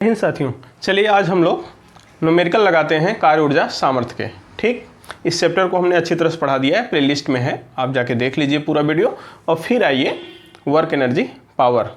इन साथियों, चलिए आज हम लोग न्यूमेरिकल लगाते हैं कार्य ऊर्जा सामर्थ्य के। ठीक, इस चैप्टर को हमने अच्छी तरह से पढ़ा दिया है, प्लेलिस्ट में है, आप जाके देख लीजिए पूरा वीडियो। और फिर आइए वर्क एनर्जी पावर,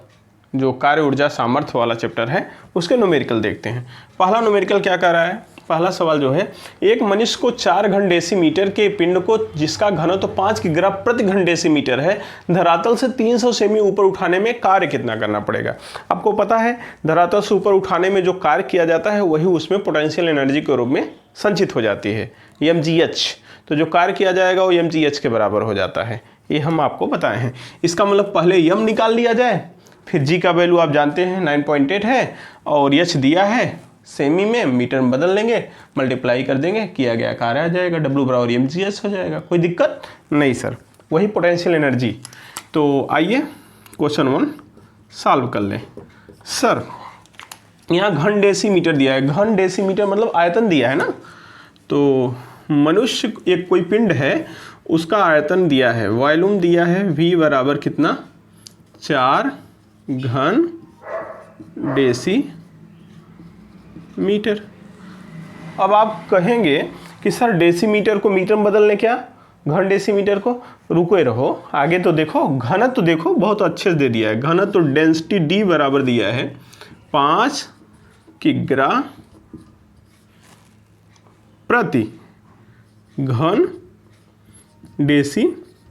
जो कार्य ऊर्जा सामर्थ्य वाला चैप्टर है, उसके न्यूमेरिकल देखते हैं। पहला न्यूमेरिकल क्या कह रहा है, पहला सवाल जो है, एक मनुष्य को 4 घन डेसीमीटर के पिंड को जिसका घनत्व 5 किग्रा प्रति घन डेसीमीटर है, धरातल से 300 सेमी ऊपर उठाने में कार्य कितना करना पड़ेगा। आपको पता है धरातल से ऊपर उठाने में जो कार्य किया जाता है वही उसमें पोटेंशियल एनर्जी के रूप में संचित हो जाती है, mgh। तो जो कार्य किया जाएगा वो mgh के बराबर हो जाता है, ये हम आपको बताए हैं। इसका मतलब पहले m निकाल लिया जाए, फिर g का वैल्यू आप जानते हैं 9.8 है, और h दिया है सेमी में, मीटर में बदल लेंगे, मल्टीप्लाई कर देंगे, किया गया कार्य आ जाएगा, W बराबर mgh हो जाएगा। कोई दिक्कत नहीं सर, वही पोटेंशियल एनर्जी। तो आइए क्वेश्चन 1 सॉल्व कर लें। सर यहाँ घन डेसीमीटर दिया है, घन डेसीमीटर मतलब आयतन दिया है ना। तो मनुष्य एक कोई पिंड है, उसका आयतन दिया है, वॉल्यूम दिया है V बराबर कितना 4 घन डेसीमीटर। अब आप कहेंगे कि सर डेसीमीटर को मीटर में बदलने क्या, घन डेसीमीटर को, रुको रहो, आगे तो देखो, घनत्व तो देखो बहुत अच्छे से दे दिया है। घनत्व तो डेंसिटी D बराबर दिया है 5 किग्रा प्रति घन डेसीमीटर।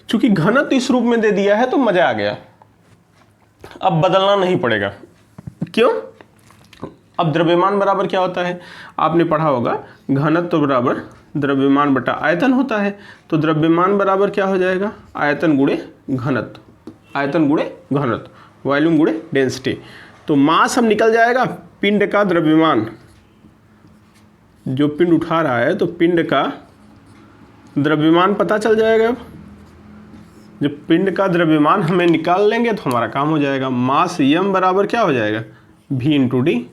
चूंकि घनत्व इस रूप में दे दिया है तो मजा आ गया, अब बदलना नहीं पड़ेगा। क्यों? अब द्रव्यमान बराबर क्या होता है, आपने पढ़ा होगा, घनत्व बराबर द्रव्यमान बटा आयतन होता है। तो द्रव्यमान बराबर क्या हो जाएगा, आयतन गुणे घनत्व, आयतन गुणे घनत्व, वॉल्यूम गुणे डेंसिटी। तो मास हम निकल जाएगा, पिंड का द्रव्यमान, जो पिंड उठा रहा है तो पिंड का द्रव्यमान पता चल जाएगा। जब पिंड का द्रव्यमान हमें निकाल लेंगे तो हमारा काम हो जाएगा। मास m बराबर क्या हो जाएगा, v इंटू डी।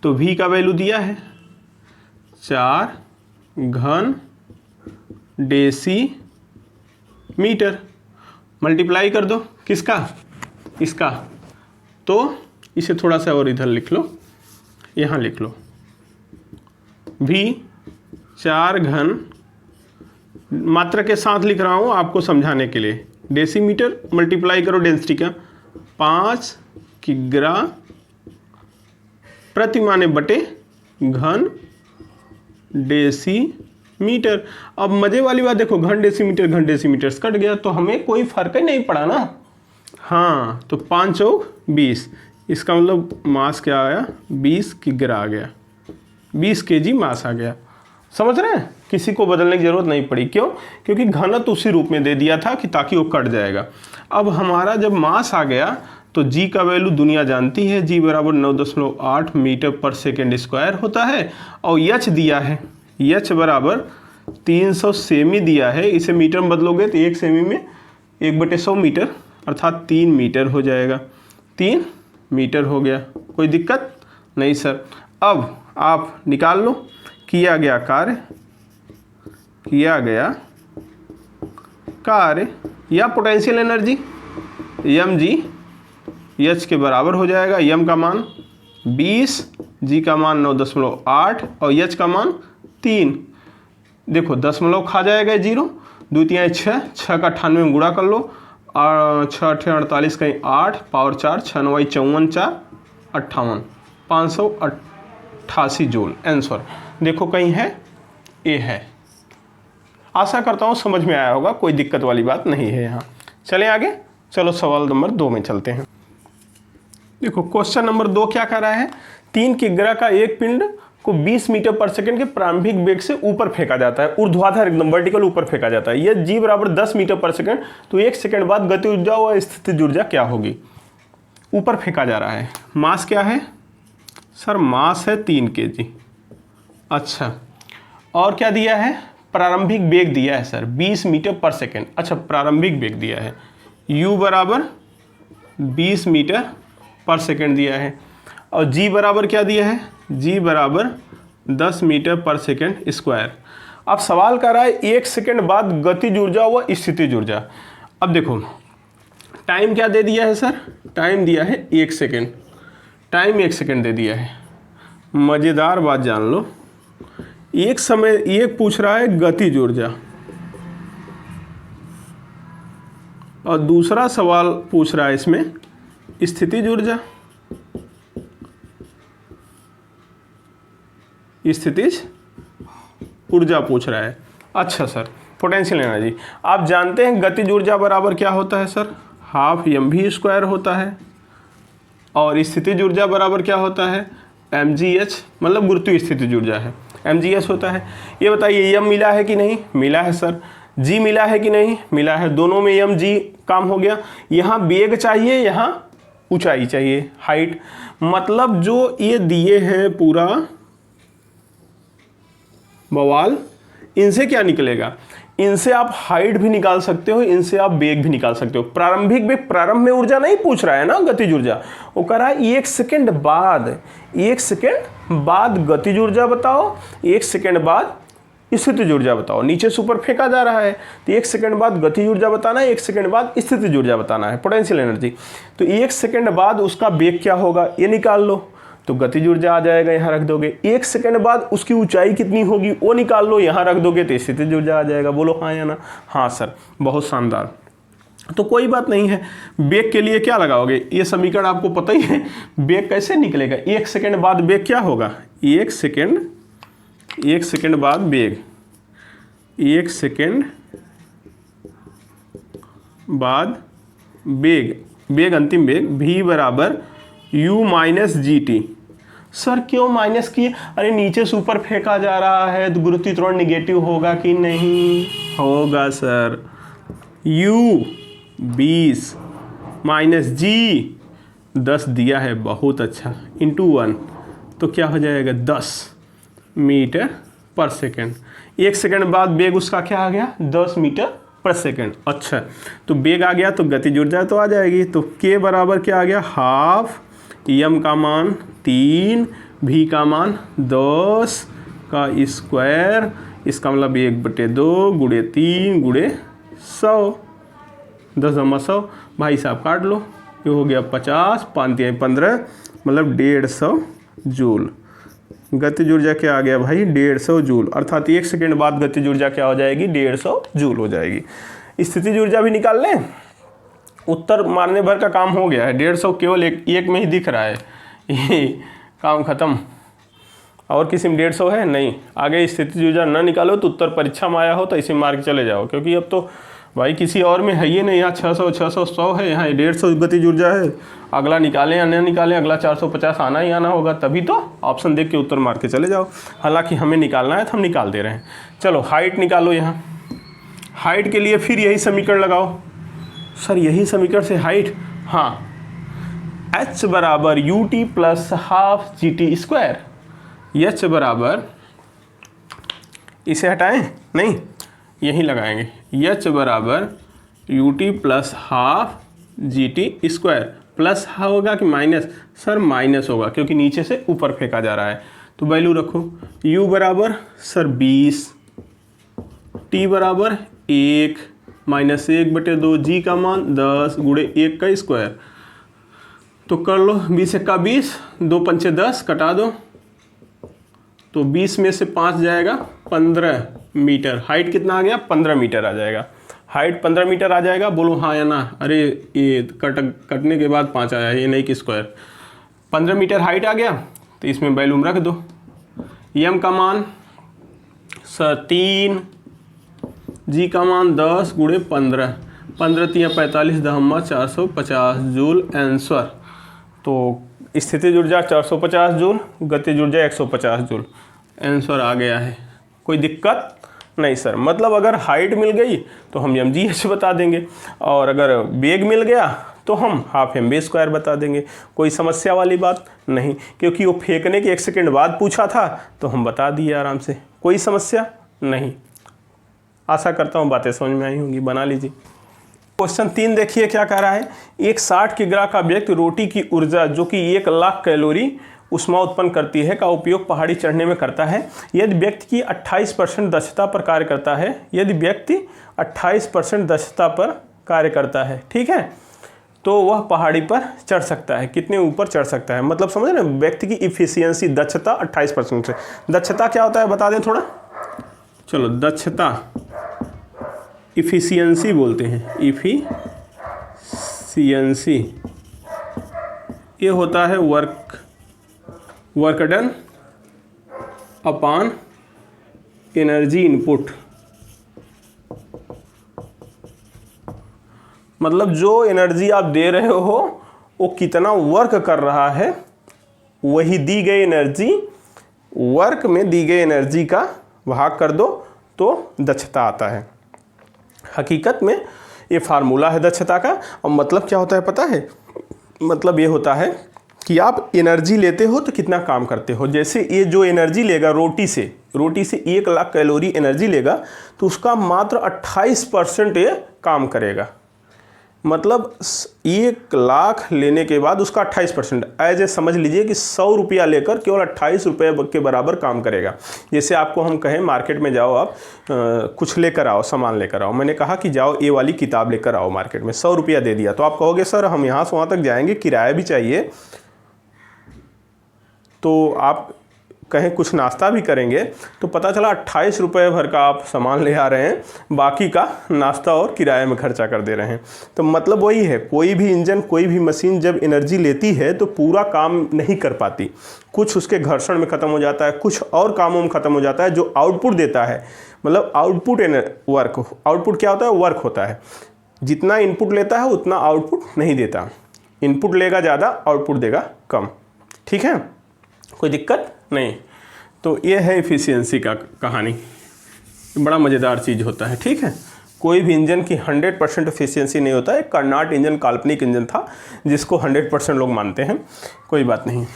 तो v का वैल्यू दिया है 4 घन डेसीमीटर, मल्टीप्लाई कर दो किसका, इसका। तो इसे थोड़ा सा और इधर लिख लो, यहाँ लिख लो, v 4 घन, मात्रा के साथ लिख रहा हूँ आपको समझाने के लिए, डेसीमीटर मल्टीप्लाई करो डेंसिटी का 5 किग्रा प्रति माने बटे घन डेसीमीटर। अब मजे वाली बात देखो, घन डेसीमीटर कट गया तो हमें कोई फर्क ही नहीं पड़ा ना। हाँ, तो 5 चौक 20, इसका मतलब मास क्या आया, 20 किग्रा आ गया, 20 kg मास आ गया। समझ रहे हैं, किसी को बदलने की जरूरत नहीं पड़ी। क्यों? क्योंकि घनत्व उसी रूप में दे दिया था कि ताकि वो कट जाएगा। अब हमारा जब मास आ गया तो g का वैल्यू दुनिया जानती है, g बराबर 9.8 मीटर पर सेकेंड स्क्वायर होता है। और h दिया है, h बराबर 300 सेमी दिया है, इसे मीटर में बदलोगे तो 1 सेमी में 1/100 मीटर अर्थात 3 मीटर हो जाएगा, 3 मीटर हो गया। कोई दिक्कत नहीं सर। अब आप निकाल लो, किया गया कार्य या पोटेंशियल एनर्जी mgh के बराबर हो जाएगा। m का मान 20, g का मान 9.8 और h का मान 3। देखो दशमलव खा जाएगा 0, 2 3 6, 6 का 98 में गुणा कर लो, 6 8 48 कहीं 8 पावर 4, 6 9 54 4 58, 588 जूल आंसर। देखो कहीं है, ए है। आशा करता हूँ समझ में आया होगा, कोई दिक्कत वाली बात नहीं है यहाँ। चलें आगे, चलो सवाल नंबर 2 में चलते हैं। देखो क्वेश्चन नंबर 2 क्या कर रहा है, 3 किग्रा का एक पिंड को 20 मीटर पर सेकंड के प्रारंभिक वेग से ऊपर फेंका जाता है, ऊर्ध्वाधर एकदम वर्टिकल ऊपर फेंका जाता है। यह g बराबर 10 मीटर पर सेकंड, तो 1 सेकंड बाद गति ऊर्जा व स्थितिज ऊर्जा क्या होगी। ऊपर फेंका जा रहा है, मास क्या है सर, मास है 3 kg। अच्छा, और क्या दिया है, प्रारंभिक वेग दिया है सर 20 मीटर पर सेकंड। अच्छा, प्रारंभिक वेग दिया है, u बराबर 20 मीटर पर सेकंड दिया है, और g बराबर क्या दिया है, g बराबर 10 मीटर पर सेकंड स्क्वायर। अब सवाल कर रहा है 1 सेकंड बाद गतिज ऊर्जा व स्थितिज ऊर्जा। अब देखो टाइम क्या दे दिया है सर, टाइम दिया है 1 सेकेंड। टाइम 1 सेकेंड दे दिया है। मज़ेदार बात जान लो, एक समय एक पूछ रहा है गतिज ऊर्जा और दूसरा सवाल पूछ रहा है इसमें स्थितिज ऊर्जा। स्थितिज ऊर्जा पूछ रहा है। अच्छा सर, पोटेंशियल एनर्जी आप जानते हैं गतिज ऊर्जा बराबर क्या होता है सर? हाफ mv² होता है। और स्थितिज ऊर्जा बराबर क्या होता है? mgh, मतलब गुरुत्वीय स्थितिज ऊर्जा है, mgh होता है। ये बताइए m मिला है कि नहीं? मिला है सर। g मिला है कि नहीं? मिला है। दोनों में m g काम हो गया। यहाँ वेग चाहिए, यहाँ ऊंचाई चाहिए, हाइट। मतलब जो ये दिए हैं पूरा बवाल, इनसे क्या निकलेगा? इनसे आप हाइट भी निकाल सकते हो, इनसे आप वेग भी निकाल सकते हो। प्रारंभिक वेग, प्रारंभ में ऊर्जा नहीं पूछ रहा है ना गतिज ऊर्जा, वो कह रहा है 1 सेकेंड बाद, 1 सेकेंड बाद गतिज ऊर्जा बताओ, 1 सेकेंड बाद स्थितिज ऊर्जा बताओ। नीचे से ऊपर फेंका जा रहा है तो 1 सेकेंड बाद गतिज ऊर्जा बताना है, 1 सेकेंड बाद स्थितिज ऊर्जा बताना है, पोटेंशियल एनर्जी। तो 1 सेकेंड बाद उसका वेग क्या होगा ये निकाल लो, तो गतिज ऊर्जा आ जाएगा, यहाँ रख दोगे। 1 सेकेंड बाद उसकी ऊंचाई कितनी होगी वो निकाल लो, यहाँ रख दोगे तो स्थितिज ऊर्जा आ जाएगा। बोलो हाँ या ना? हाँ सर, बहुत शानदार। तो कोई बात नहीं है। वेग के लिए क्या लगाओगे? ये समीकरण आपको पता ही है, वेग कैसे निकलेगा? 1 सेकेंड बाद वेग क्या होगा? 1 सेकेंड बाद वेग, 1 सेकेंड बाद वेग अंतिम वेग v बराबर u minus G T. Sir क्यों माइनस किए? अरे नीचे से ऊपर फेंका जा रहा है तो गुरुत्वीय त्वरण निगेटिव होगा कि नहीं? होगा सर। u 20 माइनस g 10 दिया है, बहुत अच्छा, इंटू 1 तो क्या हो जाएगा? 10 मीटर पर सेकेंड। 1 सेकेंड बाद वेग उसका क्या आ गया? 10 मीटर पर सेकेंड। अच्छा, तो वेग आ गया तो गतिज ऊर्जा तो आ जाएगी। तो k बराबर क्या आ गया? हाफ m का मान 3, v का मान 10 का स्क्वायर, इसका मतलब 1/2 गुणे 3 गुणे 100, 10 भाई साहब काट लो, ये हो गया 50, 5 15, मतलब 150 जूल। गतिज ऊर्जा क्या आ गया भाई? 150 जूल। अर्थात 1 सेकेंड बाद गतिज ऊर्जा क्या हो जाएगी? 150 जूल हो जाएगी। स्थितिज ऊर्जा भी निकाल लें, उत्तर मारने भर का काम हो गया है। 150 केवल एक में ही दिख रहा है, ये काम खत्म। और किसी में 150 है नहीं। आगे स्थितिज ऊर्जा ना निकालो तो उत्तर परीक्षा में आया हो तो इसे मार के चले जाओ, क्योंकि अब तो भाई किसी और में है ही नहीं। यहाँ 600 600 100 है, यहाँ 150 गतिज ऊर्जा है। अगला निकालें या न निकालें, अगला 450 आना ही आना होगा, तभी तो ऑप्शन देख के उत्तर मार के चले जाओ। हालांकि हमें निकालना है तो हम निकाल दे रहे हैं। चलो हाइट निकालो। यहाँ हाइट के लिए फिर यही समीकरण लगाओ। सर यही समीकरण से हाइट? हाँ, h बराबर U T plus half G T square. h बराबर, इसे हटाएं नहीं, यही लगाएंगे। h बराबर U T plus half G T square. Plus होगा कि माइनस? सर माइनस होगा, क्योंकि नीचे से ऊपर फेंका जा रहा है। तो वैल्यू रखो। u बराबर सर 20, t बराबर 1 माइनस 1/2, g का मान 10 गुणे 1 का स्क्वायर। तो कर लो, 20 1 का 20, 2 पंचे 10, कटा दो, तो 20 में से 5 जाएगा 15 मीटर। हाइट कितना आ गया? 15 मीटर आ जाएगा। हाइट 15 मीटर आ जाएगा। बोलो हाँ या ना? अरे ये कटने के बाद 5 आया, ये नहीं कि स्क्वायर। 15 मीटर हाइट आ गया, तो इसमें वैल्यूम रख दो। m का मान सर 3, g का मान 10 गुणे 15, 15 3 45, 450 जूल आंसर। तो स्थितिज ऊर्जा 450 जूल, गतिज ऊर्जा 150 जूल। आंसर आ गया है। कोई दिक्कत नहीं सर। मतलब अगर हाइट मिल गई तो हम mgh बता देंगे, और अगर वेग मिल गया तो हम हाफ mv² बता देंगे। कोई समस्या वाली बात नहीं, क्योंकि वो फेंकने के 1 सेकेंड बाद पूछा था तो हम बता दिए आराम से, कोई समस्या नहीं। आशा करता हूँ बातें समझ में आई होंगी, बना लीजिए। क्वेश्चन 3 देखिए क्या कह रहा है। एक 60 किग्रा का व्यक्ति रोटी की ऊर्जा जो कि 1 लाख कैलोरी ऊष्मा उत्पन्न करती है का उपयोग पहाड़ी चढ़ने में करता है। यदि व्यक्ति की 28% दक्षता पर कार्य करता है, यदि व्यक्ति 28% दक्षता पर कार्य करता है, ठीक है, तो वह पहाड़ी पर चढ़ सकता है। कितने ऊपर चढ़ सकता है, मतलब समझ रहे हैं, व्यक्ति की इफिशियंसी, दक्षता 28% से। दक्षता क्या होता है बता दें थोड़ा, चलो दक्षता इफिशियंसी बोलते हैं, इफिशियंसी ये होता है work done upon energy input. मतलब जो एनर्जी आप दे रहे हो वो कितना वर्क कर रहा है, वही दी गई एनर्जी, वर्क में दी गई एनर्जी का भाग कर दो तो दक्षता आता है। हकीकत में ये फार्मूला है दक्षता का। और मतलब क्या होता है पता है, मतलब ये होता है कि आप एनर्जी लेते हो तो कितना काम करते हो। जैसे ये जो एनर्जी लेगा रोटी से 1 लाख कैलोरी एनर्जी लेगा तो उसका मात्र 28% ये काम करेगा। मतलब 1 लाख लेने के बाद उसका 28%, ऐसे समझ लीजिए कि 100 रुपया लेकर केवल 28 रुपये के बराबर काम करेगा। जैसे आपको हम कहें मार्केट में जाओ, आप कुछ लेकर आओ, सामान लेकर आओ, मैंने कहा कि जाओ ये वाली किताब लेकर आओ मार्केट में, 100 रुपया दे दिया, तो आप कहोगे सर हम यहाँ से वहाँ तक जाएंगे, किराया भी चाहिए, तो आप कहें कुछ नाश्ता भी करेंगे, तो पता चला 28 रुपये भर का आप सामान ले आ रहे हैं, बाकी का नाश्ता और किराए में खर्चा कर दे रहे हैं। तो मतलब वही है, कोई भी इंजन, कोई भी मशीन जब एनर्जी लेती है तो पूरा काम नहीं कर पाती, कुछ उसके घर्षण में ख़त्म हो जाता है, कुछ और कामों में ख़त्म हो जाता है। जो आउटपुट देता है, मतलब आउटपुट वर्क, आउटपुट क्या होता है, वर्क होता है। जितना इनपुट लेता है उतना आउटपुट नहीं देता, इनपुट लेगा ज़्यादा, आउटपुट देगा कम। ठीक है, कोई दिक्कत नहीं। तो ये है इफ़िशियंसी का कहानी, बड़ा मज़ेदार चीज़ होता है। ठीक है, कोई भी इंजन की 100% एफिशिएंसी नहीं होता है। कर्नाट इंजन काल्पनिक इंजन था जिसको 100% लोग मानते हैं, कोई बात नहीं।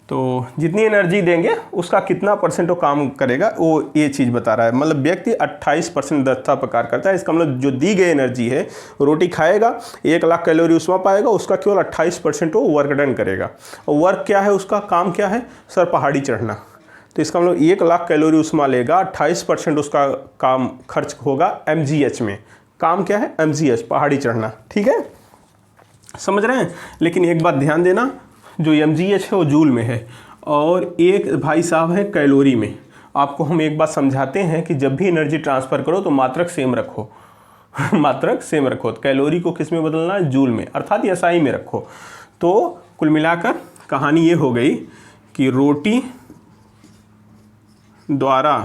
तो जितनी एनर्जी देंगे उसका कितना परसेंट वो काम करेगा, वो ये चीज़ बता रहा है। मतलब व्यक्ति 28% दक्षता पर कार्य करता है। इसका मतलब जो दी गई एनर्जी है, रोटी खाएगा 1 लाख कैलोरी उसमें पाएगा, उसका केवल 28% वो वर्क डन करेगा। और वर्क क्या है, उसका काम क्या है सर, पहाड़ी चढ़ना। तो इसका मतलब 1 लाख कैलोरी उसमें लेगा, 28% उसका काम खर्च होगा MGH में। काम क्या है, MGH, पहाड़ी चढ़ना। ठीक है, समझ रहे हैं। लेकिन एक बात ध्यान देना, जो MGH है वो जूल में है और एक भाई साहब है कैलोरी में। आपको हम एक बात समझाते हैं कि जब भी एनर्जी ट्रांसफ़र करो तो मात्रक सेम रखो मात्रक सेम रखो। कैलोरी को किस में बदलना है, जूल में, अर्थात SI में रखो। तो कुल मिलाकर कहानी ये हो गई कि रोटी द्वारा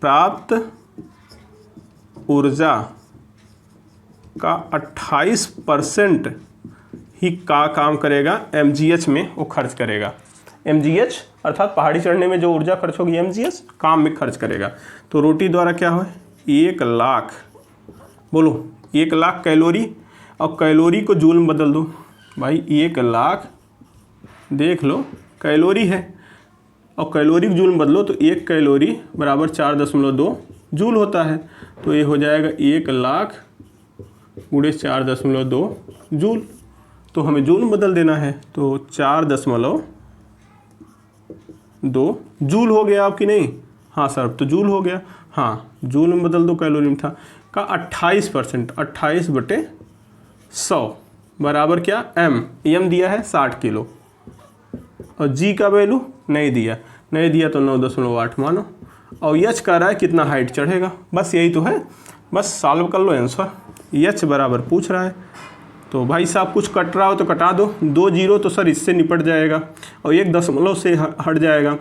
प्राप्त ऊर्जा का 28% ही का काम करेगा, MGH में वो खर्च करेगा। MGH अर्थात पहाड़ी चढ़ने में जो ऊर्जा खर्च होगी, MGH काम में खर्च करेगा। तो रोटी द्वारा क्या हो, 1 लाख, बोलो 1 लाख कैलोरी, और कैलोरी को जूल में बदल दो भाई। 1 लाख देख लो कैलोरी है, और कैलोरी को जूल में बदलो तो 1 कैलोरी बराबर 4.2 जूल होता है। तो ये हो जाएगा 1 लाख गुणे 4.2 जूल। तो हमें जूल में बदल देना है, तो 4.2 जूल हो गया आपकी, नहीं, हाँ सर तो जूल हो गया, हाँ जूल में बदल दो, कैलोरी में था का 28%, 28/100 बराबर क्या, M दिया है 60 किलो, और G का वैल्यू नहीं दिया तो 9.8 मानो, और H कह रहा है कितना हाइट चढ़ेगा। बस यही तो है, बस सॉल्व कर लो आंसर। H बराबर पूछ रहा है, तो भाई साहब कुछ कट रहा हो तो कटा दो, 2 जीरो तो सर इससे निपट जाएगा और 1 दशमलव से हट जाएगा,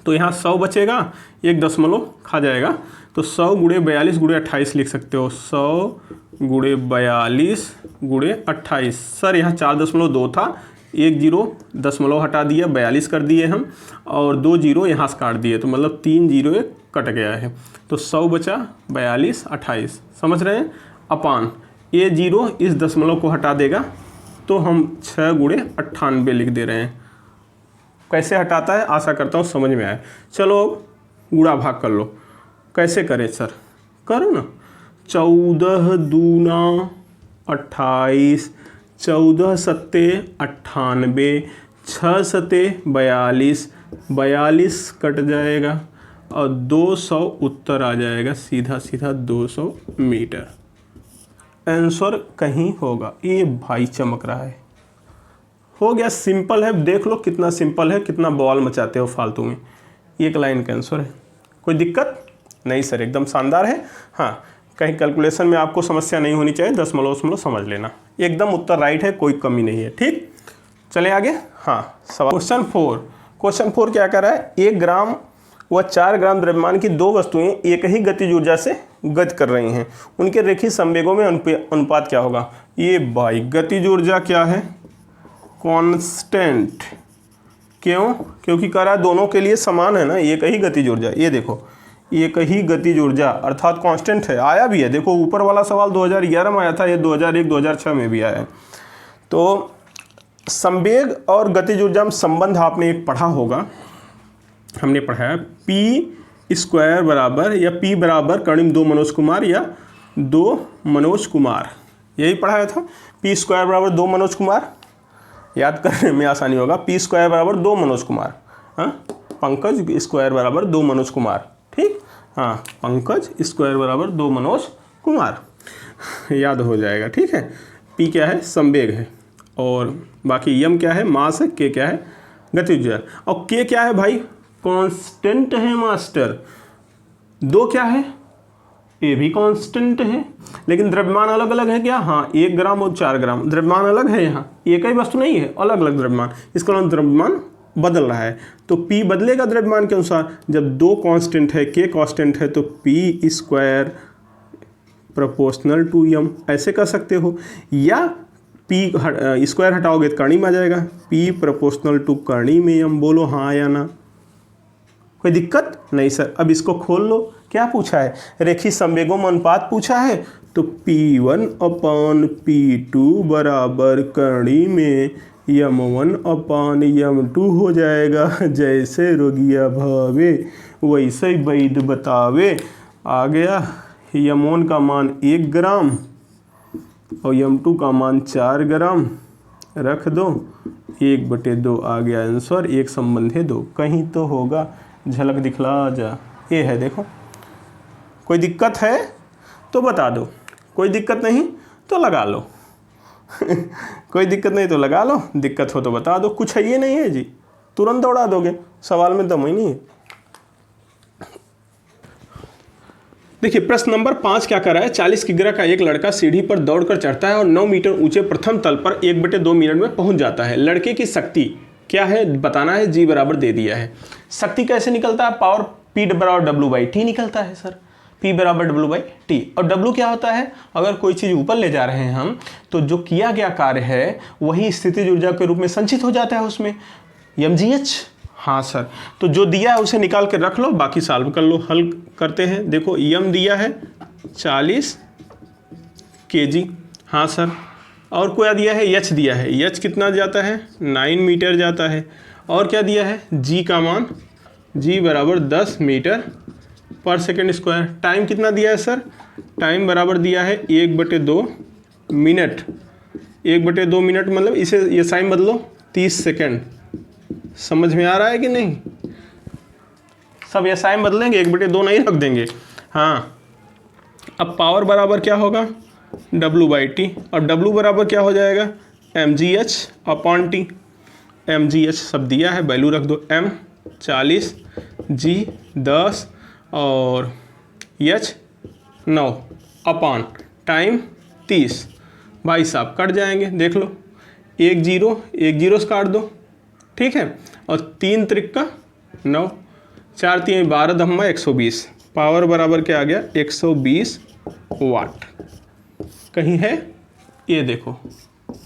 तो यहाँ 100 बचेगा, 1 दशमलव खा जाएगा। तो 100 गुणे 42 गुणे 28 लिख सकते हो, 100 गुणे 42 गुणे 28। सर यहाँ 4.2 था, 1 जीरो दशमलव हटा दिया, 42 कर दिए हम, और 2 जीरो यहाँ से काट दिए, तो मतलब 3 जीरो कट गया है। तो 100 बचा, 42, 28, समझ रहे हैं। अपान ये जीरो इस दशमलव को हटा देगा, तो हम 6 गुणे 98 लिख दे रहे हैं। कैसे हटाता है, आशा करता हूँ समझ में आए। चलो गुणा भाग कर लो, कैसे करें सर, करो ना। 14 दूना 28, 14 सत्ते 98, 6 सत्ते 42, 42 कट जाएगा और 200 उत्तर आ जाएगा, सीधा सीधा 200 मीटर। आंसर कहीं होगा। ये भाई चमक रहा है, हो गया, सिंपल है। देख लो कितना सिंपल है, कितना बवाल मचाते हो फालतू में। एक लाइन का आंसर है, कोई दिक्कत नहीं सर, एकदम शानदार है। हाँ, कहीं कैलकुलेशन में आपको समस्या नहीं होनी चाहिए, दशमलव समझ लेना। एकदम उत्तर राइट है, कोई कमी नहीं है। ठीक, चले आगे। हाँ, सवाल क्वेश्चन 4 क्या कर रहा है, 1 ग्राम व 4 ग्राम द्रव्यमान की दो वस्तुएं एक ही गतिज ऊर्जा से गति कर रही हैं, उनके रेखीय संवेगों में अनुपात क्या होगा। ये भाई गतिज ऊर्जा क्या है, कांस्टेंट। क्यों, क्योंकि कह रहा है दोनों के लिए समान है ना, एक ही गतिज ऊर्जा। ये देखो, एक ही गतिज ऊर्जा अर्थात कांस्टेंट है। आया भी है, देखो ऊपर वाला सवाल 2011 में आया था, ये 2001-2006 में भी आया है। तो संवेग और गतिज ऊर्जा में संबंध आपने एक पढ़ा होगा, हमने पढ़ा है P² बराबर या P बराबर कर्णिम 2 मनोज कुमार या 2 मनोज कुमार, यही पढ़ाया था। P² बराबर 2 मनोज कुमार, याद करने में आसानी होगा। P² बराबर 2 मनोज कुमार, हाँ, पंकज स्क्वायर बराबर 2 मनोज कुमार। ठीक, हाँ, पंकज स्क्वायर बराबर 2 मनोज कुमार, याद हो जाएगा। ठीक है, P क्या है, संवेग है, और बाकी M क्या है, मास है, K क्या है, गतिज ऊर्जा, और K क्या है भाई, कांस्टेंट है मास्टर। 2 क्या है, ये भी कांस्टेंट है। लेकिन द्रव्यमान अलग अलग है क्या, हाँ, 1 ग्राम और 4 ग्राम द्रव्यमान अलग है। यहाँ एक ही वस्तु नहीं है, अलग अलग द्रव्यमान, इसका मतलब द्रव्यमान बदल रहा है। तो P बदलेगा द्रव्यमान के अनुसार। जब 2 कांस्टेंट है, K कांस्टेंट है, तो P² प्रोपोर्शनल टू M ऐसे कर सकते हो, या P स्क्वायर हटाओगे तो कर्णी में आ जाएगा, P प्रोपोर्शनल टू कर्णी में M। बोलो हाँ या ना, कोई दिक्कत नहीं सर। अब इसको खोल लो, क्या पूछा है, रेखीय संवेगों में अनुपात पूछा है, तो P1/P2 बराबर कर्णी में M1/M2 हो जाएगा। जैसे रोगिया भावे वैसे ही वैद्य बतावे। आ गया, M1 का मान 1 ग्राम और M2 का मान 4 ग्राम, रख दो, 1/2 आ गया आंसर। एक संबंध है 2, कहीं तो होगा, झलक दिखला जा। ये है, देखो, कोई दिक्कत है तो बता दो, कोई दिक्कत नहीं तो लगा लो कोई दिक्कत नहीं तो लगा लो, दिक्कत हो तो बता दो। कुछ है ये नहीं है जी, तुरंत दौड़ा दोगे, सवाल में दम ही नहीं है। देखिए प्रश्न नंबर 5 क्या कर रहा है, 40 किग्रा का एक लड़का सीढ़ी पर दौड़कर चढ़ता है और 9 मीटर ऊंचे प्रथम तल पर 1/2 मिनट में पहुंच जाता है। लड़के की शक्ति क्या है बताना है, G बराबर दे दिया है। शक्ति कैसे निकलता है, पावर P बराबर W/T निकलता है सर, P बराबर W/T। और W क्या होता है, अगर कोई चीज़ ऊपर ले जा रहे हैं हम, तो जो किया गया कार्य है वही स्थितिज ऊर्जा के रूप में संचित हो जाता है उसमें, mgh। हाँ सर, तो जो दिया है उसे निकाल के रख लो, बाकी सॉल्व कर लो। हल करते हैं, देखो m दिया है 40 kg, हाँ सर, और क्या दिया है, h दिया है, h कितना जाता है, 9 मीटर जाता है। और क्या दिया है, g का मान, g बराबर 10 मीटर पर सेकेंड स्क्वायर। टाइम कितना दिया है सर, टाइम बराबर दिया है 1/2 मिनट। 1/2 मिनट मतलब इसे ये साइन बदलो, 30 सेकेंड। समझ में आ रहा है कि नहीं, सब ये साइन बदलेंगे, 1/2 नहीं रख देंगे। हाँ, अब पावर बराबर क्या होगा, W/T, और W बराबर क्या हो जाएगा, mgh/T। mgh सब दिया है, वैल्यू रख दो, m 40, g 10 और h 9 अपॉन टाइम 30। भाई साहब कट जाएंगे, देख लो, 1 0 से काट दो, ठीक है, और 3 त्रिक 9, 4 3 12 धम्मा 120। पावर बराबर क्या आ गया, 120 वाट। कहीं है, ये देखो,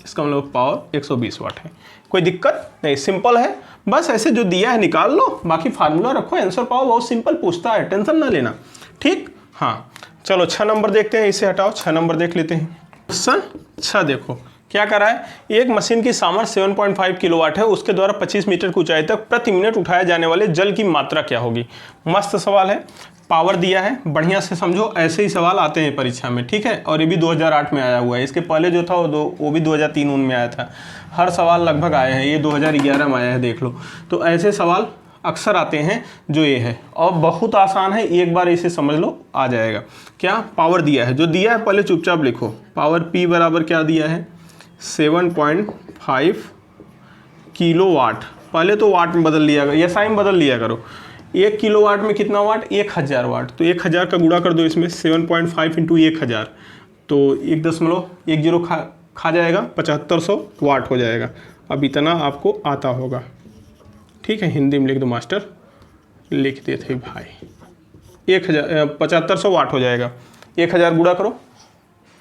इसका मतलब पावर 120 वाट है। कोई दिक्कत नहीं, सिंपल है, बस ऐसे जो दिया है निकाल लो, बाकी फार्मूला रखो, आंसर पाओ। बहुत सिंपल पूछता है, टेंशन ना लेना, ठीक। हाँ चलो 6 नंबर देखते हैं, इसे हटाओ, 6 नंबर देख लेते हैं। क्वेश्चन 6 देखो क्या करा है, एक मशीन की सामर्थ्य 7.5 किलोवाट है, उसके द्वारा 25 मीटर की ऊंचाई तक प्रति मिनट उठाए जाने वाले जल की मात्रा क्या होगी। मस्त सवाल है, पावर दिया है, बढ़िया से समझो, ऐसे ही सवाल आते हैं परीक्षा में, ठीक है। और ये भी 2008 में आया हुआ है, इसके पहले जो था वो भी 2003 में आया था। हर सवाल लगभग आए हैं, ये 2011 में आया है, देख लो। तो ऐसे सवाल अक्सर आते हैं जो ये है, और बहुत आसान है, एक बार इसे समझ लो आ जाएगा। क्या पावर दिया है, जो दिया है पहले चुपचाप लिखो। पावर P बराबर क्या दिया है 7.5 किलोवाट। पहले तो वाट में बदल लिया, या साइन बदल लिया करो। 1 किलोवाट में कितना वाट, 1000 वाट। तो 1000 का गुणा कर दो इसमें, 7.5 इंटू 1000, तो 1.10 खा जाएगा, 7500 वाट हो जाएगा। अब इतना आपको आता होगा, ठीक है, हिंदी में लिख दो मास्टर, लिख देते भाई। 7500 वाट हो जाएगा। 1000 गुणा करो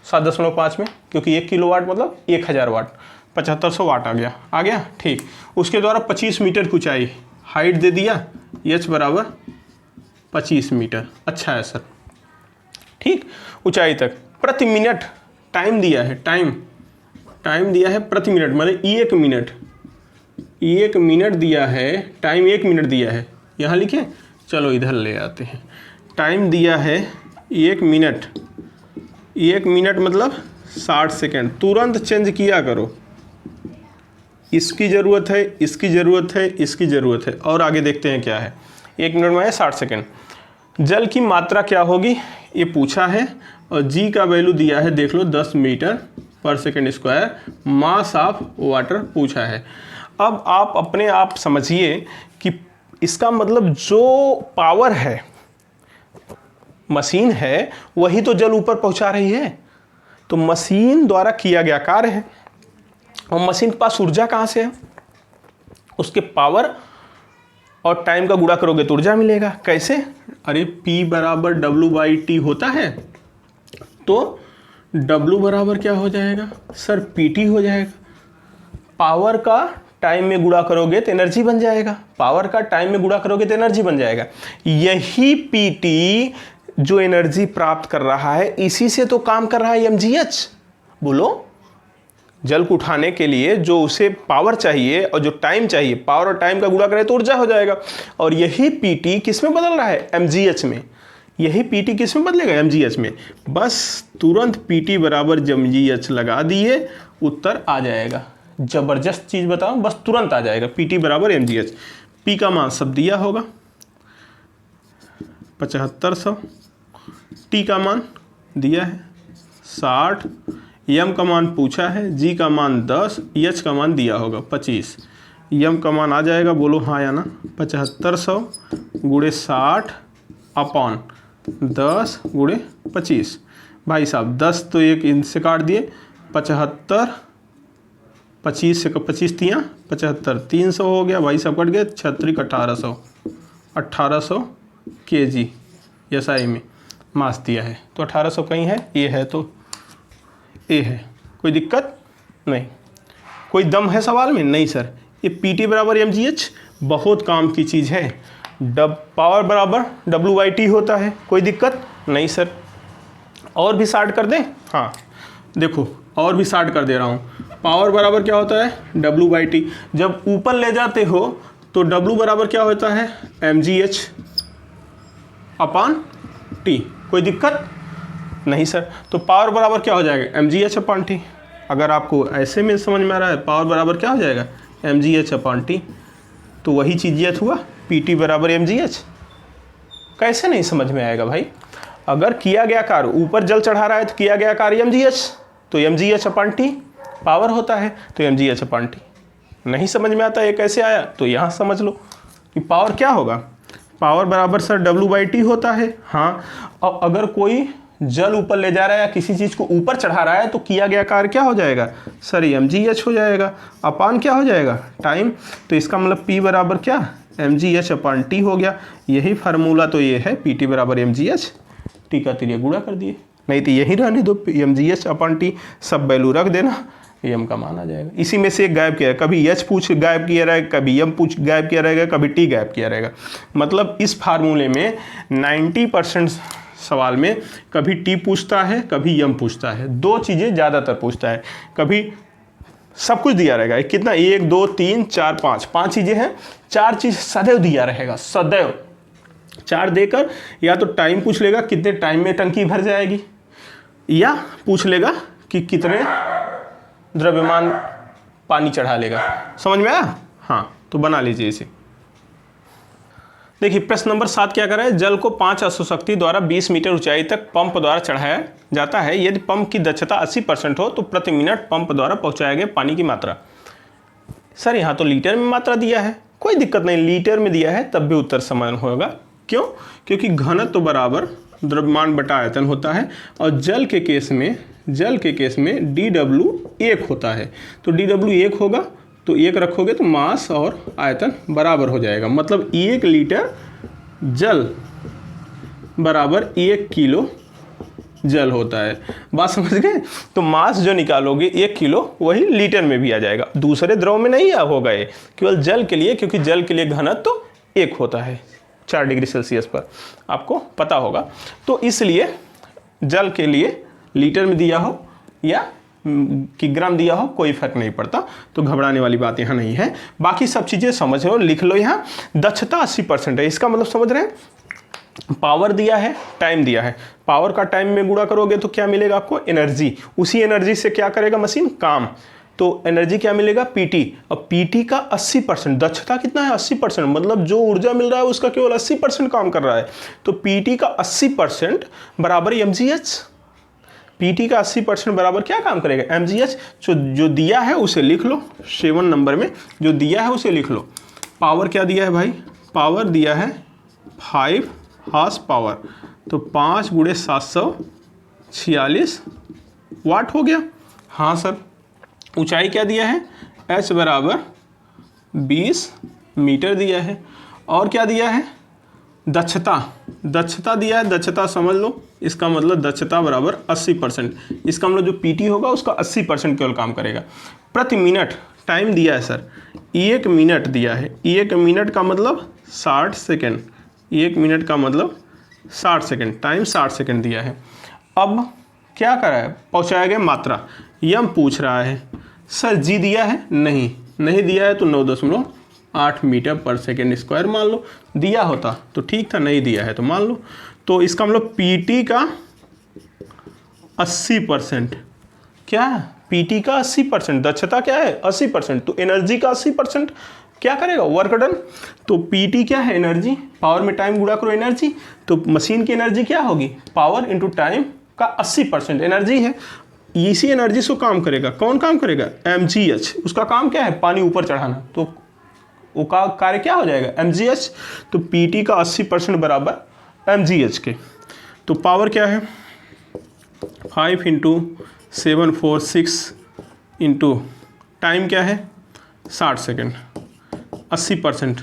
7.5 में, क्योंकि 1 किलोवाट मतलब 1000 वाट, 7500 वाट आ गया, ठीक। उसके द्वारा 25 मीटर की ऊंचाई, हाइट दे दिया h बराबर 25 मीटर। अच्छा है सर, ठीक। ऊंचाई तक प्रति मिनट टाइम दिया है, टाइम दिया है प्रति मिनट, मतलब 1 मिनट दिया है, टाइम 1 मिनट दिया है। यहाँ लिखे, चलो इधर ले आते हैं। टाइम दिया है 1 मिनट, 1 मिनट मतलब 60 सेकेंड। तुरंत चेंज किया करो, इसकी ज़रूरत है, इसकी ज़रूरत है, इसकी ज़रूरत है, और आगे देखते हैं क्या है। 1 मिनट में है 60 सेकेंड। जल की मात्रा क्या होगी ये पूछा है, और जी का वैल्यू दिया है, देख लो 10 मीटर पर second square. Mass of water पूछा है। अब आप अपने आप समझिए कि इसका मतलब जो पावर है, मशीन है, वही तो जल ऊपर पहुंचा रही है। तो मशीन द्वारा किया गया कार्य है, और मशीन के पास ऊर्जा कहाँ से है, उसके पावर और टाइम का गुणा करोगे तो ऊर्जा मिलेगा। कैसे, अरे P बराबर W/T होता है, तो W बराबर क्या हो जाएगा सर, PT हो जाएगा। पावर का टाइम में गुणा करोगे तो एनर्जी बन जाएगा, पावर का टाइम में गुणा करोगे तो एनर्जी बन जाएगा। यही PT जो एनर्जी प्राप्त कर रहा है, इसी से तो काम कर रहा है mgh। बोलो, जल को उठाने के लिए जो उसे पावर चाहिए और जो टाइम चाहिए, पावर और टाइम का गुणा करें तो ऊर्जा हो जाएगा। और यही PT किस में बदल रहा है, mgh में। यही PT किस में बदलेगा, mgh में। बस तुरंत PT बराबर mgh लगा दिए, उत्तर आ जाएगा। जबरदस्त चीज बताऊं, बस तुरंत आ जाएगा, PT बराबर mgh। P का मान सब दिया होगा 7500, T का मान दिया है 60, M का मान पूछा है, G का मान 10, H का मान दिया होगा 25। M का मान आ जाएगा, बोलो हाँ या ना, 7500 गुणे 60 अपॉन 10 गुणे 25। भाई साहब 10 तो एक इनसे काट दिए, 75, 25 से 25 तियाँ 75, 300 हो गया भाई साहब, कट गए 36 1800 kg SI में मास दिया है। तो 1800 कहीं है, ये है तो ये है, कोई दिक्कत नहीं। कोई दम है सवाल में, नहीं सर। ये PT बराबर mgh बहुत काम की चीज़ है। पावर बराबर W/T होता है, कोई दिक्कत नहीं सर। और भी शार्ट कर दें, हाँ देखो और भी शार्ट कर दे रहा हूँ। पावर बराबर क्या होता है W/T। जब ऊपर ले जाते हो तो W बराबर क्या होता है mgh अपॉन T, कोई दिक्कत नहीं सर। तो पावर बराबर क्या हो जाएगा mgh अपॉन T। अगर आपको ऐसे में समझ में आ रहा है, पावर बराबर क्या हो जाएगा mgh अपॉन T, तो वही चीज़ ये हुआ PT बराबर mgh। कैसे नहीं समझ में आएगा भाई, अगर किया गया कार्य ऊपर जल चढ़ा रहा है तो किया गया कार्य mgh, तो mgh अपॉन T पावर होता है, तो mgh अपॉन T। नहीं समझ में आता ये कैसे आया, तो यहाँ समझ लो कि पावर क्या होगा, पावर बराबर सर W/T होता है। हाँ, और अगर कोई जल ऊपर ले जा रहा है या किसी चीज़ को ऊपर चढ़ा रहा है तो किया गया कार्य क्या हो जाएगा सर, mgh हो जाएगा, अपान क्या हो जाएगा टाइम। तो इसका मतलब P बराबर क्या mgh अपॉन T हो गया। यही फार्मूला तो ये है, PT बराबर mgh, T का तिरिया गुणा कर दिए, नहीं तो यही रहने दो mgh अपॉन T, सब वैल्यू रख देना, M का मान आ जाएगा। इसी में से एक गायब किया है, कभी H पूछ गायब किया रहेगा, कभी M पूछ गायब किया रहेगा, कभी T गायब किया रहेगा। मतलब इस फार्मूले में 90% सवाल में कभी T पूछता है, कभी M पूछता है, दो चीज़ें ज़्यादातर पूछता है। कभी सब कुछ दिया रहेगा, कितना 1 2 3 4 5 चीज़ें हैं, 4 चीज़ सदैव दिया रहेगा, सदैव 4 देकर या तो टाइम पूछ लेगा कितने टाइम में टंकी भर जाएगी, या पूछ लेगा कि कितने द्रव्यमान पानी चढ़ा लेगा। समझ में आया? हाँ, तो बना लीजिए इसे। देखिए प्रश्न नंबर 7 क्या कर रहा है, जल को 5 अश्वशक्ति द्वारा 20 मीटर ऊंचाई तक पंप द्वारा चढ़ाया जाता है। यदि पंप की दक्षता 80% हो तो प्रति मिनट पंप द्वारा पहुंचाए गए पानी की मात्रा। सर यहाँ तो लीटर में मात्रा दिया है, कोई दिक्कत नहीं, लीटर में दिया है तब भी उत्तर समान होगा। क्यों? क्योंकि घनत्व बराबर द्रव्यमान बटा आयतन होता है और जल के केस में dW 1 होता है। तो dW 1 होगा तो 1 रखोगे तो मास और आयतन बराबर हो जाएगा। मतलब 1 लीटर जल बराबर 1 किलो जल होता है। बात समझ गए? तो मास जो निकालोगे 1 किलो वही लीटर में भी आ जाएगा, दूसरे द्रव में नहीं होगा ये, केवल जल के लिए, क्योंकि जल के लिए घनत्व तो 1 होता है 4 डिग्री सेल्सियस पर, आपको पता होगा। तो इसलिए जल के लिए लीटर में दिया हो या किग्राम दिया हो कोई फर्क नहीं पड़ता, तो घबराने वाली बात यहाँ नहीं है। बाकी सब चीज़ें समझ लो, लिख लो। यहाँ दक्षता 80% है, इसका मतलब समझ रहे हैं, पावर दिया है, टाइम दिया है, पावर का टाइम में गुणा करोगे तो क्या मिलेगा आपको? एनर्जी। उसी एनर्जी से क्या करेगा मशीन? काम। तो एनर्जी क्या मिलेगा? पीटी। और पीटी का 80%, दक्षता कितना है? 80%, मतलब जो ऊर्जा मिल रहा है उसका केवल 80% काम कर रहा है। तो पीटी का 80% बराबर mgh। पीटी का 80% बराबर क्या काम करेगा? mgh। जो दिया है उसे लिख लो, 7 नंबर में जो दिया है उसे लिख लो। पावर क्या दिया है भाई? पावर दिया है 5 हार्स पावर, तो 5 × 746 वाट हो गया। हाँ सर। ऊंचाई क्या दिया है? h बराबर 20 मीटर दिया है। और क्या दिया है? दक्षता दिया है, दक्षता समझ लो, इसका मतलब दक्षता बराबर 80%। इसका मतलब जो पीटी होगा उसका 80% केवल काम करेगा। प्रति मिनट टाइम दिया है सर, 1 मिनट दिया है, 1 मिनट का मतलब 60 सेकेंड, 1 मिनट का मतलब 60 सेकेंड, टाइम 60 सेकेंड दिया है। अब क्या करा है? पहुँचाया गया मात्रा, यम पूछ रहा है। सर जी दिया है? नहीं दिया है तो 9.8 मीटर पर सेकेंड स्क्वायर मान लो। दिया होता तो ठीक था, नहीं दिया है तो मान लो। तो इसका मतलब पीटी का 80%, क्या? पीटी का 80%, दक्षता क्या है? 80%, तो एनर्जी का 80% क्या करेगा? Work done. तो पीटी क्या है? एनर्जी। पावर में टाइम गुणा करो एनर्जी, तो मशीन की एनर्जी क्या होगी? पावर इंटू टाइम का 80% एनर्जी है। इसी एनर्जी से काम करेगा, कौन काम करेगा? mgh। उसका काम क्या है? पानी ऊपर चढ़ाना, तो वो का कार्य क्या हो जाएगा? mgh। तो पीटी का 80% बराबर mgh के। तो पावर क्या है? 5 × 746 इंटू टाइम क्या है? 60 सेकेंड, 80%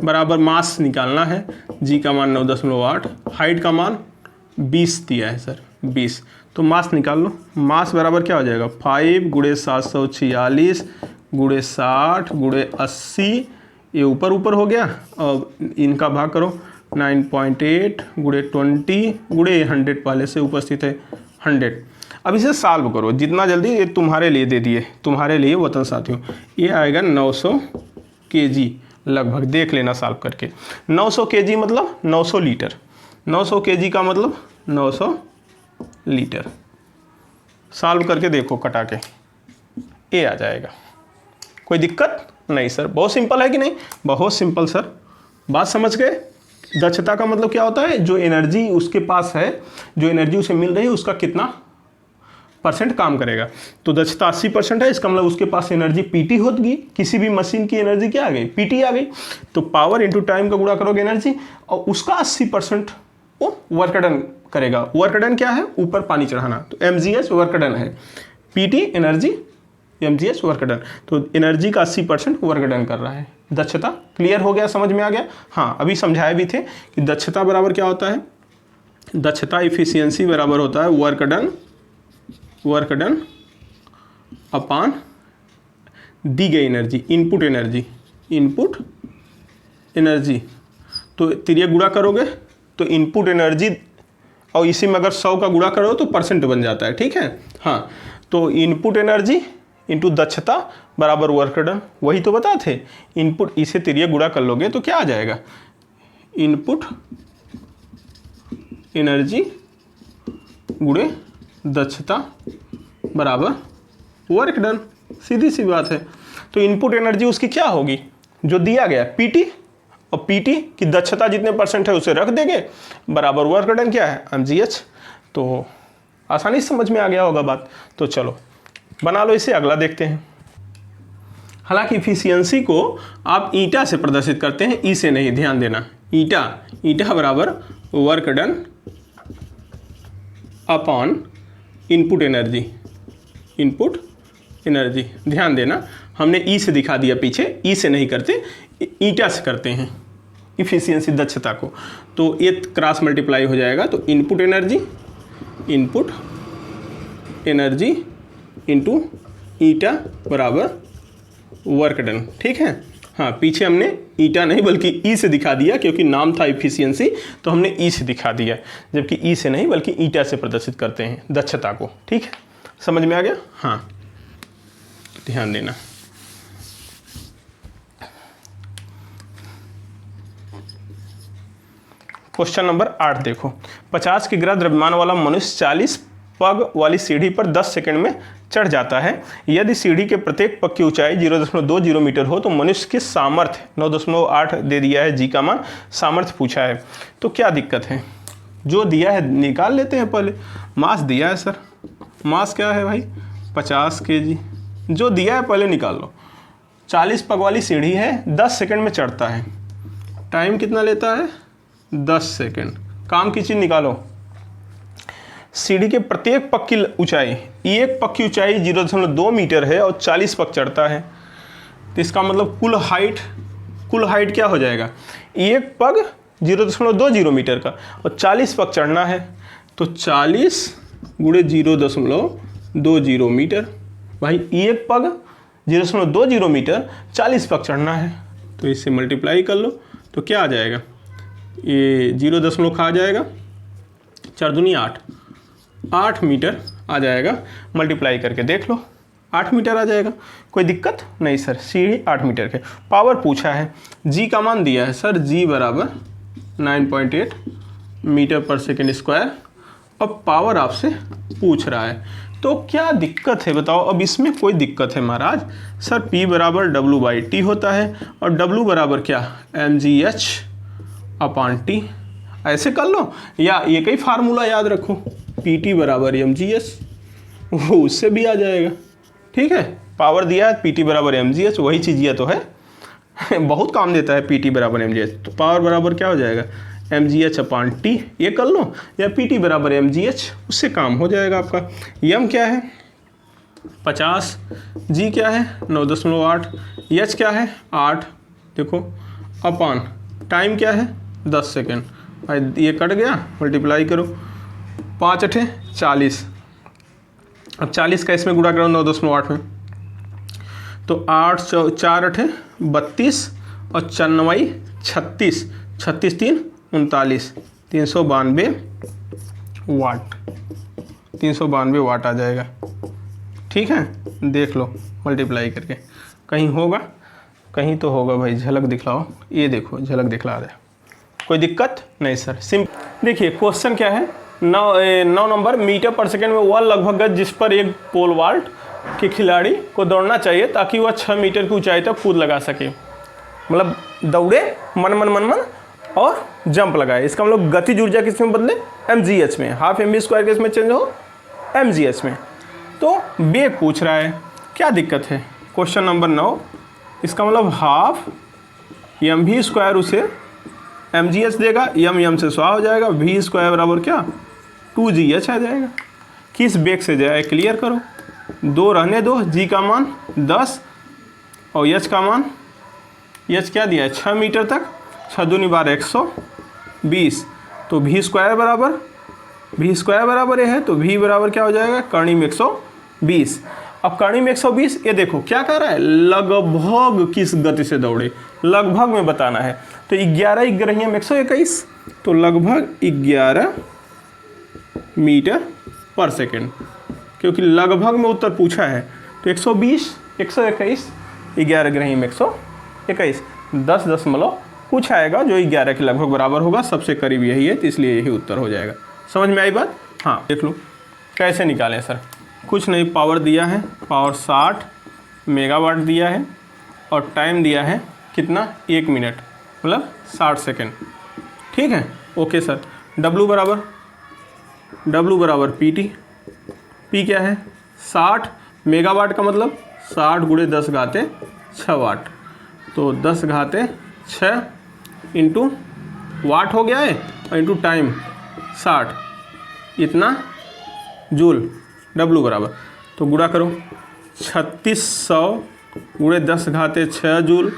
बराबर मास निकालना है। जी का मान 9.8, हाइट का मान 20 दिया है सर, 20। तो मास निकाल लो। मास बराबर क्या हो जाएगा? 5 × 746 × 60 × 80, ये ऊपर हो गया, और इनका भाग करो 9.8 × 20 × 100, पहले से उपस्थित है 100। अब इसे सॉल्व करो जितना जल्दी, ये तुम्हारे लिए दे दिए, तुम्हारे लिए वतन साथियों। ये आएगा 900 kg लगभग, देख लेना सॉल्व करके। 900 kg मतलब 900 लीटर, 900 kg का मतलब 900 लीटर। सॉल्व करके देखो कटा के, ये आ जाएगा। कोई दिक्कत नहीं सर, बहुत सिंपल है कि नहीं? बहुत सिंपल सर, बात समझ गए? दक्षता का मतलब क्या होता है? जो एनर्जी उसके पास है, जो एनर्जी उसे मिल रही है, उसका कितना % काम करेगा। तो दक्षता 80% है, इसका मतलब उसके पास एनर्जी पीटी होगी। किसी भी मशीन की एनर्जी क्या आ गई? पीटी आ गई। तो पावर इंटू टाइम का गुणा करोगे एनर्जी, और उसका 80% वो वर्क डन करेगा। वर्क डन क्या है? ऊपर पानी चढ़ाना, तो mgh वर्क डन है, PT energy, mgh work done. तो एनर्जी का 80% वर्क डन कर रहा है। दक्षता क्लियर हो गया, समझ में आ गया? हाँ, अभी समझाए भी थे कि दक्षता बराबर क्या होता है? दक्षता इफिशियंसी बराबर होता है वर्क डन अपान दी गई एनर्जी, इनपुट एनर्जी। तो तिरिया गुणा करोगे तो इनपुट एनर्जी, और इसी में अगर 100 का गुणा करो तो % बन जाता है, ठीक है? हाँ, तो इनपुट एनर्जी इंटू दक्षता बराबर वर्क डन, वही तो बता थे। इनपुट, इसे तिरिया गुणा कर लोगे तो क्या आ जाएगा? इनपुट एनर्जी गुणे दक्षता बराबर वर्क डन, सीधी सी बात है। तो इनपुट एनर्जी उसकी क्या होगी? जो दिया गया पीटी, और पीटी की दक्षता जितने परसेंट है उसे रख देंगे, बराबर वर्क डन क्या है mgh। तो आसानी से समझ में आ गया होगा बात। तो चलो बना लो इसे, अगला देखते हैं। हालांकि इफिशियंसी को आप ईटा से प्रदर्शित करते हैं, ई से नहीं, ध्यान देना। ईटा बराबर work done upon input energy. ध्यान देना, हमने ई से दिखा दिया पीछे, ई से नहीं करते, ईटा से करते हैं इफिशियंसी दक्षता को। तो ये क्रॉस मल्टीप्लाई हो जाएगा, तो इनपुट एनर्जी इंटू ईटा बराबर वर्क डन। ठीक है, हाँ पीछे हमने ईटा नहीं बल्कि ई से दिखा दिया, क्योंकि नाम था इफिशियंसी तो हमने ई से दिखा दिया, जबकि ई से नहीं बल्कि ईटा से प्रदर्शित करते हैं दक्षता को। ठीक है, समझ में आ गया। हाँ ध्यान देना। क्वेश्चन नंबर 8 देखो। 50 किग्रा द्रव्यमान वाला मनुष्य 40 पग वाली सीढ़ी पर 10 सेकंड में चढ़ जाता है। यदि सीढ़ी के प्रत्येक पग की ऊंचाई 0.20 मीटर हो तो मनुष्य की सामर्थ्य 9.8 दे दिया है, जी का मान, सामर्थ्य पूछा है। तो क्या दिक्कत है, जो दिया है निकाल लेते हैं पहले। मास दिया है सर, मास क्या है भाई 50 kg, जो दिया है पहले निकाल लो। 40 पग वाली सीढ़ी है, 10 सेकंड में चढ़ता है, टाइम कितना लेता है 10 सेकंड। काम की चीज़ निकालो। सीढ़ी के प्रत्येक पग की ऊंचाई, एक पग की ऊंचाई 0.2 मीटर है और 40 पग चढ़ता है, तो इसका मतलब कुल हाइट क्या हो जाएगा, एक पग 0.20 मीटर का और 40 पग चढ़ना है, तो 40 गुणे 0.20 मीटर। भाई एक पग 0.20 मीटर, 40 पग चढ़ना है, तो इससे मल्टीप्लाई कर लो तो क्या आ जाएगा, ये 0 खा जाएगा, 4 दूनी 8 मीटर आ जाएगा। मल्टीप्लाई करके देख लो, 8 मीटर आ जाएगा। कोई दिक्कत नहीं सर, सीढ़ी 8 मीटर के। पावर पूछा है, जी का मान दिया है सर, जी बराबर 9.8 मीटर पर सेकेंड स्क्वायर। अब पावर आपसे पूछ रहा है, तो क्या दिक्कत है बताओ। अब इसमें कोई दिक्कत है महाराज, सर P बराबर W/T होता है और W बराबर क्या mgh अपॉन T। ऐसे कर लो, या एक ही फार्मूला याद रखो, PT बराबर mgh, वो उससे भी आ जाएगा। ठीक है, पावर दिया है PT बराबर mgh, वही चीज़ ये तो है बहुत काम देता है PT बराबर mgh। तो पावर बराबर क्या हो जाएगा mgh अपॉन T, ये कर लो, या PT बराबर mgh, उससे काम हो जाएगा आपका। m क्या है 50, g क्या है 9.8, h क्या है 8, देखो अपॉन टाइम क्या है 10 सेकेंड। ये कट गया, मल्टीप्लाई करो, 5 8 40। अब 40 का इसमें गुणा करो 9.8 में, तो 8 4 8 32 और 4 9 36, 36 3 39, 392 वाट, 392 वाट आ जाएगा। ठीक है, देख लो मल्टीप्लाई करके, कहीं होगा, कहीं तो होगा भाई, झलक दिखलाओ, ये देखो झलक दिखला दे। कोई दिक्कत नहीं सर, सिंपल। देखिए क्वेश्चन क्या है, 9 नंबर, मीटर पर सेकंड में वह लगभग गज जिस पर एक पोल वॉल्ट के खिलाड़ी को दौड़ना चाहिए ताकि वह 6 मीटर की ऊंचाई तक कूद लगा सके। मतलब दौड़े मन और जंप लगाए, इसका मतलब गतिज ऊर्जा किस में बदले mgh में, हाफ mv² किस में चेंज हो mgh में। तो वेग पूछ रहा है, क्या दिक्कत है। क्वेश्चन नंबर 9, इसका मतलब हाफ mv² उसे mgh देगा, m से स्वाह हो जाएगा, v² बराबर क्या 2gh आ जाएगा। किस वेग से जाए क्लियर करो, 2 रहने दो, g का मान 10 और h का मान, h क्या दिया है 6 मीटर तक, 6 दूनी 12 120, तो v² बराबर है, तो v बराबर क्या हो जाएगा कर्ण में 120। अब कर्ण में 120, ये देखो क्या कह रहा है, लगभग किस गति से दौड़े, लगभग में बताना है। तो 11 ग्रहियम 121, तो लगभग 11 मीटर पर सेकेंड, क्योंकि लगभग में उत्तर पूछा है। तो 120 121, 11 ग्रहियम 121, 10 कुछ आएगा जो 11 के लगभग बराबर होगा, सबसे करीब यही है, तो इसलिए यही उत्तर हो जाएगा। समझ में आई बात। हाँ देख लो कैसे निकालें सर, कुछ नहीं, पावर दिया है, पावर 60 मेगावाट दिया है और टाइम दिया है कितना 1 मिनट मतलब 60 सेकेंड। ठीक है, ओके सर। W बराबर PT, P क्या है 60 मेगावाट का मतलब 60 गुणे 10 घाते 6 वाट, तो 10 घाते 6 इंटू वाट हो गया है और इंटू टाइम 60, इतना जूल। W बराबर तो गुणा करो 3600 गुणे 10 घाते 6 जूल।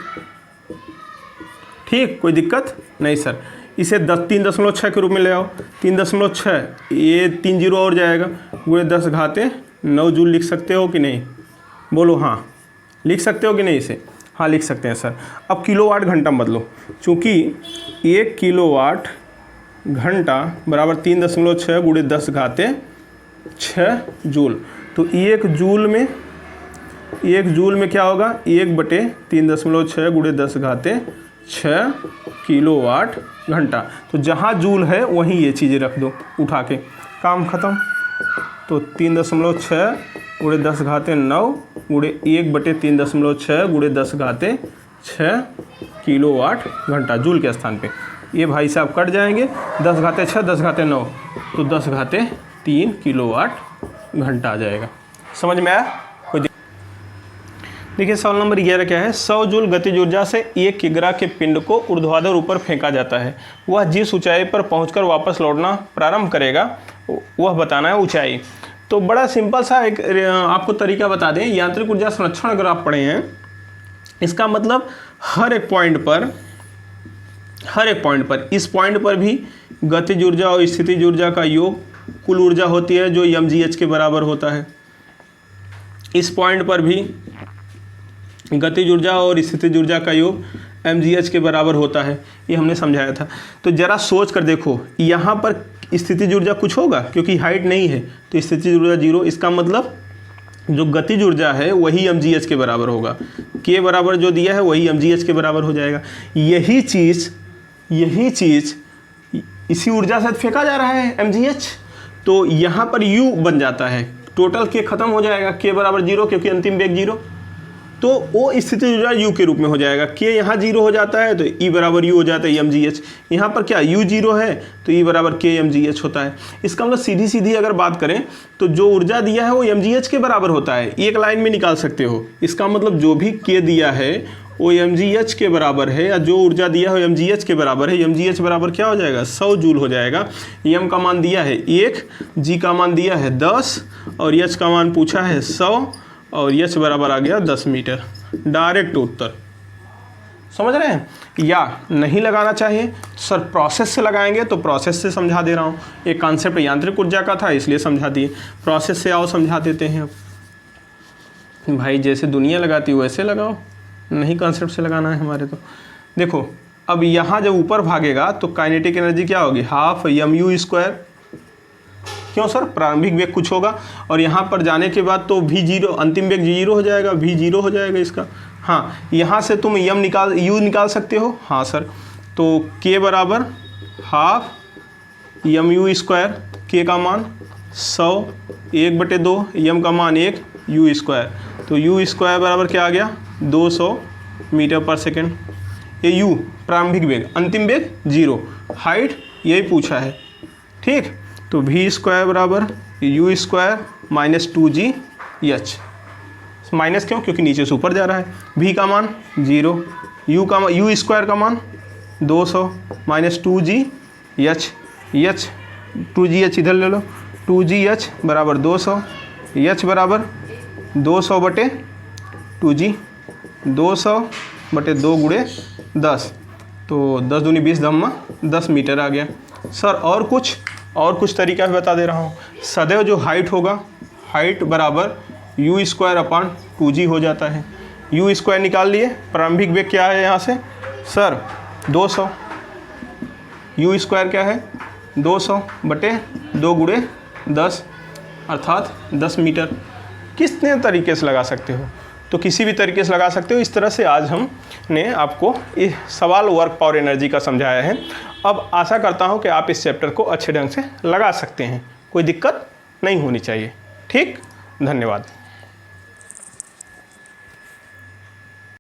ठीक, कोई दिक्कत नहीं सर। इसे 3.6 के रूप में ले आओ, 3.6 ये 3 जीरो और जाएगा, गुणे 10 घाते 9 जूल लिख सकते हो कि नहीं? बोलो हाँ, लिख सकते हो कि नहीं इसे? हाँ लिख सकते हैं सर। अब किलोवाट घंटा बदलो, चूँकि 1 किलोवाट घंटा बराबर 3.6 गुणे 10 घाते 6 जूल। तो 1 जूल में क्या होगा 1/3.6 गुणे 10 घाते 6 किलोवाट घंटा। तो जहाँ जूल है वहीं ये चीज़ें रख दो उठा के, काम ख़त्म। तो 3.6 गुणे 10 घाते 9 गुणे 1/3.6 गुणे 10 घाते 6 किलोवाट घंटा जूल के स्थान पे। ये भाई साहब कट जाएंगे, 10 घाते 6 10 घाते 9, तो 10 घाते 3 किलोवाट घंटा आ जाएगा। समझ में आया? देखिए सवाल नंबर 11 क्या है, 100 जूल गतिज ऊर्जा से 1 किग्रा के पिंड को ऊर्ध्वाधर ऊपर फेंका जाता है। वह जिस ऊंचाई पर पहुंचकर वापस लौटना प्रारंभ करेगा वह बताना है ऊंचाई। तो बड़ा सिंपल सा एक आपको तरीका बता दें, यांत्रिक ऊर्जा संरक्षण अगर आप पढ़े हैं, इसका मतलब हर एक पॉइंट पर इस पॉइंट पर भी गतिज ऊर्जा और स्थितिज ऊर्जा का योग कुल ऊर्जा होती है जो mgh के बराबर होता है। इस पॉइंट पर भी गतिज ऊर्जा और स्थितिज ऊर्जा का योग mgh के बराबर होता है, ये हमने समझाया था। तो ज़रा सोच कर देखो, यहाँ पर स्थितिज ऊर्जा कुछ होगा क्योंकि हाइट नहीं है, तो स्थितिज ऊर्जा 0। इसका मतलब जो गतिज ऊर्जा है वही mgh के बराबर होगा, k बराबर जो दिया है वही mgh के बराबर हो जाएगा। यही चीज़ इसी ऊर्जा से फेंका जा रहा है mgh, तो यहाँ पर u बन जाता है, टोटल k खत्म हो जाएगा, k बराबर 0 क्योंकि अंतिम वेग 0, तो वो स्थिति ऊर्जा u के रूप में हो जाएगा। k यहाँ 0 हो जाता है तो e बराबर u हो जाता है mgh। यहाँ पर क्या u 0 है तो e बराबर k mgh होता है। इसका मतलब सीधी अगर बात करें तो जो ऊर्जा दिया है वो mgh के बराबर होता है, एक लाइन में निकाल सकते हो। इसका मतलब जो भी k दिया है वो mgh के बराबर है, या जो ऊर्जा दिया है वो mgh के बराबर है। mgh बराबर क्या हो जाएगा 100 जूल हो जाएगा। m का मान दिया है 1, g का मान दिया है 10 और h का मान पूछा है 100 और h बराबर आ गया 10 मीटर। डायरेक्ट उत्तर। समझ रहे हैं? या नहीं लगाना चाहिए सर प्रोसेस से लगाएंगे तो प्रोसेस से समझा दे रहा हूँ। एक कॉन्सेप्ट यांत्रिक ऊर्जा का था इसलिए समझा दिए, प्रोसेस से आओ समझा देते हैं। अब भाई जैसे दुनिया लगाती हो वैसे लगाओ, नहीं कॉन्सेप्ट से लगाना है हमारे। तो देखो अब यहाँ जब ऊपर भागेगा तो काइनेटिक एनर्जी क्या होगी, हाफ mu²। क्यों सर? प्रारंभिक वेग कुछ होगा और यहाँ पर जाने के बाद तो v0 अंतिम वेग 0 हो जाएगा, v0 हो जाएगा इसका। हाँ, यहाँ से तुम u निकाल सकते हो। हाँ सर, तो k बराबर हाफ mu², k का मान 100, 1/2, m का मान 1, u²। तो u² बराबर क्या आ गया 200 मीटर पर सेकेंड। ये u प्रारंभिक वेग, अंतिम वेग 0, हाइट यही पूछा है। ठीक, तो v² बराबर u² माइनस 2gh। माइनस क्यों? क्योंकि नीचे से ऊपर जा रहा है। v का मान 0, u² का मान 200 माइनस 2gh, h 2gh इधर ले लो, 2gh बराबर 200, h बराबर 200/2g, 200/2 गुणे 10, तो 10 दूनी 20 धम्मा 10 मीटर आ गया। सर और कुछ तरीका भी बता दे रहा हूँ। सदैव जो हाइट होगा, हाइट बराबर u²/2g हो जाता है। u² निकाल लिए, प्रारंभिक वेग क्या है यहाँ से सर 200, u² क्या है 200/2 गुणे 10 अर्थात 10 मीटर। कितने तरीके से लगा सकते हो? तो किसी भी तरीके से लगा सकते हो। इस तरह से आज हमने आपको इस सवाल वर्क पावर एनर्जी का समझाया है। अब आशा करता हूं कि आप इस चैप्टर को अच्छे ढंग से लगा सकते हैं, कोई दिक्कत नहीं होनी चाहिए। ठीक, धन्यवाद।